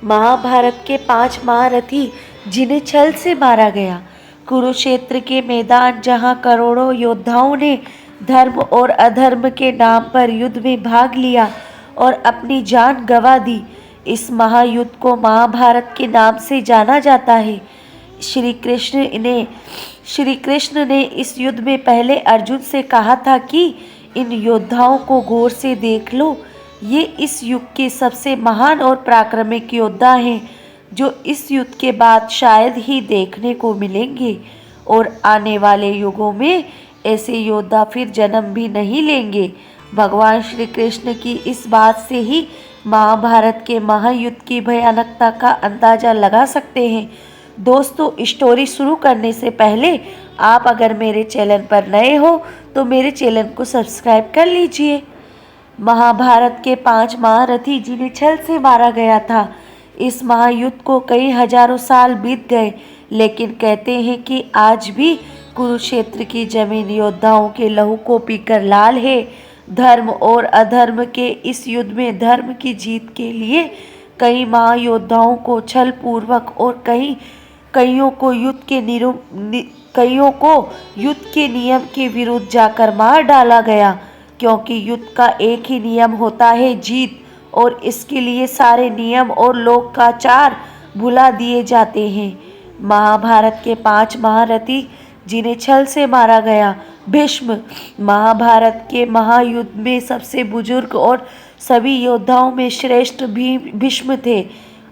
महाभारत के 5 महारथी जिन्हें छल से मारा गया। कुरुक्षेत्र के मैदान जहां करोड़ों योद्धाओं ने धर्म और अधर्म के नाम पर युद्ध में भाग लिया और अपनी जान गंवा दी। इस महायुद्ध को महाभारत के नाम से जाना जाता है। श्री कृष्ण ने इस युद्ध में पहले अर्जुन से कहा था कि इन योद्धाओं को गौर से देख लो। ये इस युग के सबसे महान और पराक्रमिक योद्धा हैं जो इस युद्ध के बाद शायद ही देखने को मिलेंगे और आने वाले युगों में ऐसे योद्धा फिर जन्म भी नहीं लेंगे। भगवान श्री कृष्ण की इस बात से ही महाभारत के महायुद्ध की भयानकता का अंदाजा लगा सकते हैं। दोस्तों, स्टोरी शुरू करने से पहले आप अगर मेरे चैनल पर नए हो तो मेरे चैनल को सब्सक्राइब कर लीजिए। महाभारत के 5 महारथी जिन्हें छल से मारा गया था। इस महायुद्ध को कई हजारों साल बीत गए, लेकिन कहते हैं कि आज भी कुरुक्षेत्र की जमीन योद्धाओं के लहू को पीकर लाल है। धर्म और अधर्म के इस युद्ध में धर्म की जीत के लिए कई महायोद्धाओं को छल पूर्वक और कईयों को युद्ध के नियम के विरुद्ध जाकर मार डाला गया, क्योंकि युद्ध का एक ही नियम होता है, जीत, और इसके लिए सारे नियम और लोकाचार भुला दिए जाते हैं। महाभारत के 5 महारथी जिन्हें छल से मारा गया। भीष्म महाभारत के महायुद्ध में सबसे बुजुर्ग और सभी योद्धाओं में श्रेष्ठ भीष्म थे।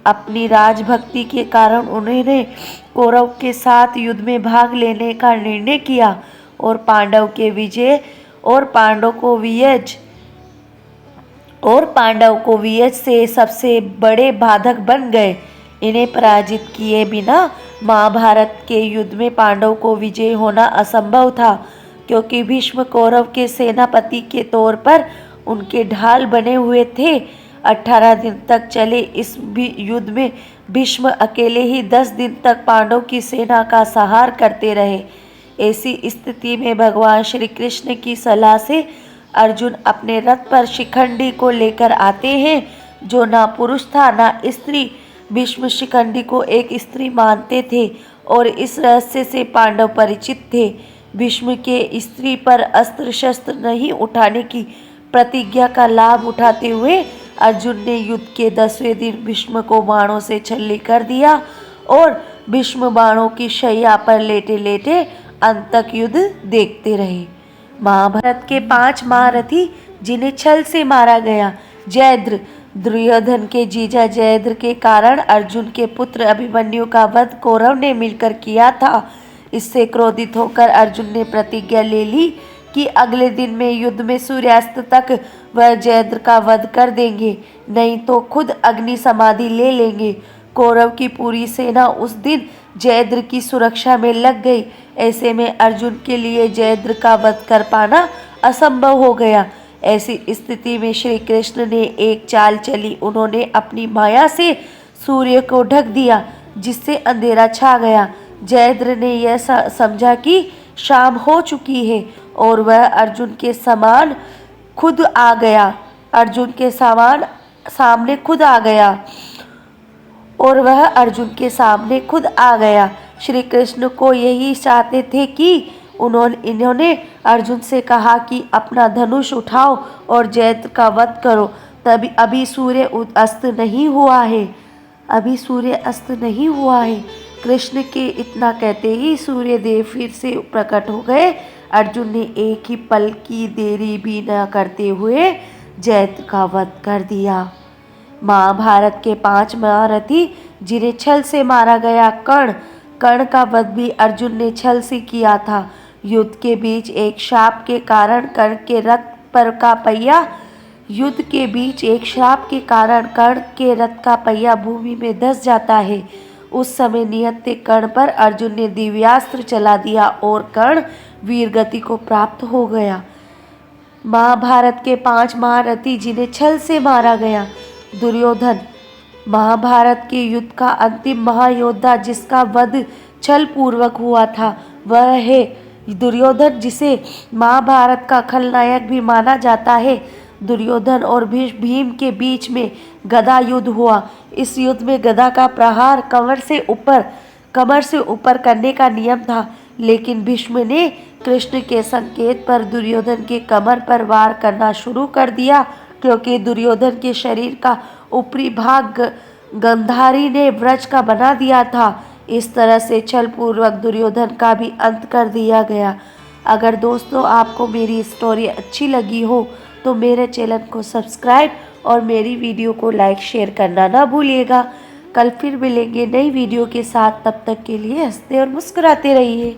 अपनी राजभक्ति के कारण उन्होंने कौरव के साथ युद्ध में भाग लेने का निर्णय किया और पांडव को विजय से सबसे बड़े बाधक बन गए। इन्हें पराजित किए बिना महाभारत के युद्ध में पांडव को विजय होना असंभव था, क्योंकि भीष्म कौरव के सेनापति के तौर पर उनके ढाल बने हुए थे। 18 दिन तक चले इस युद्ध में भीष्म अकेले ही 10 दिन तक पांडव की सेना का संहार करते रहे। ऐसी स्थिति में भगवान श्री कृष्ण की सलाह से अर्जुन अपने रथ पर शिखंडी को लेकर आते हैं, जो ना पुरुष था ना स्त्री। भीष्म शिखंडी को एक स्त्री मानते थे और इस रहस्य से पांडव परिचित थे। भीष्म के स्त्री पर अस्त्र शस्त्र नहीं उठाने की प्रतिज्ञा का लाभ उठाते हुए अर्जुन ने युद्ध के 10वें दिन भीष्म को बाणों से छल्ली कर दिया और भीष्म बाणों की शैया पर लेटे लेटे अंत तक युद्ध देखते रहे। महाभारत के 5 महारथी जिन्हें छल से मारा गया। जयद्र दुर्योधन के जीजा जयद्र के कारण अर्जुन के पुत्र अभिमन्यु का वध कौरव ने मिलकर किया था। इससे क्रोधित होकर अर्जुन ने प्रतिज्ञा ले ली कि अगले दिन में युद्ध में सूर्यास्त तक वह जयद्र का वध कर देंगे, नहीं तो खुद अग्नि समाधि ले लेंगे। कौरव की पूरी सेना उस दिन जयद्र की सुरक्षा में लग गई। ऐसे में अर्जुन के लिए जयद्र का वध कर पाना असंभव हो गया। ऐसी स्थिति में श्री कृष्ण ने एक चाल चली। उन्होंने अपनी माया से सूर्य को ढक दिया, जिससे अंधेरा छा गया। जयद्र ने यह समझा कि शाम हो चुकी है और वह अर्जुन के सामने खुद आ गया। श्री कृष्ण को यही चाहते थे कि इन्होंने अर्जुन से कहा कि अपना धनुष उठाओ और जयद्र का वध करो। तभी अभी सूर्य अस्त नहीं हुआ है। कृष्ण के इतना कहते ही सूर्य देव फिर से प्रकट हो गए। अर्जुन ने एक ही पल की देरी भी न करते हुए जयद्र का वध कर दिया। महाभारत के 5 महारथी जिन्हें छल से मारा गया। कर्ण का वध भी अर्जुन ने छल से किया था। युद्ध के बीच एक श्राप के कारण कर्ण के रथ का पहिया भूमि में धंस जाता है। उस समय नियत कर्ण पर अर्जुन ने दिव्यास्त्र चला दिया और कर्ण वीर गति को प्राप्त हो गया। महाभारत के 5 महारथी जिन्हें छल से मारा गया। दुर्योधन महाभारत के युद्ध का अंतिम महायोद्धा जिसका वध छल पूर्वक हुआ था, वह है दुर्योधन, जिसे महाभारत का खलनायक भी माना जाता है। दुर्योधन और भीम के बीच में गदा युद्ध हुआ। इस युद्ध में गदा का प्रहार कमर से ऊपर करने का नियम था, लेकिन भीष्म ने कृष्ण के संकेत पर दुर्योधन के कमर पर वार करना शुरू कर दिया, क्योंकि दुर्योधन के शरीर का ऊपरी भाग गंधारी ने व्रज का बना दिया था। इस तरह से छलपूर्वक दुर्योधन का भी अंत कर दिया गया। अगर दोस्तों आपको मेरी स्टोरी अच्छी लगी हो तो मेरे चैनल को सब्सक्राइब और मेरी वीडियो को लाइक शेयर करना ना भूलिएगा। कल फिर मिलेंगे नई वीडियो के साथ, तब तक के लिए हंसते और मुस्कुराते रहिए।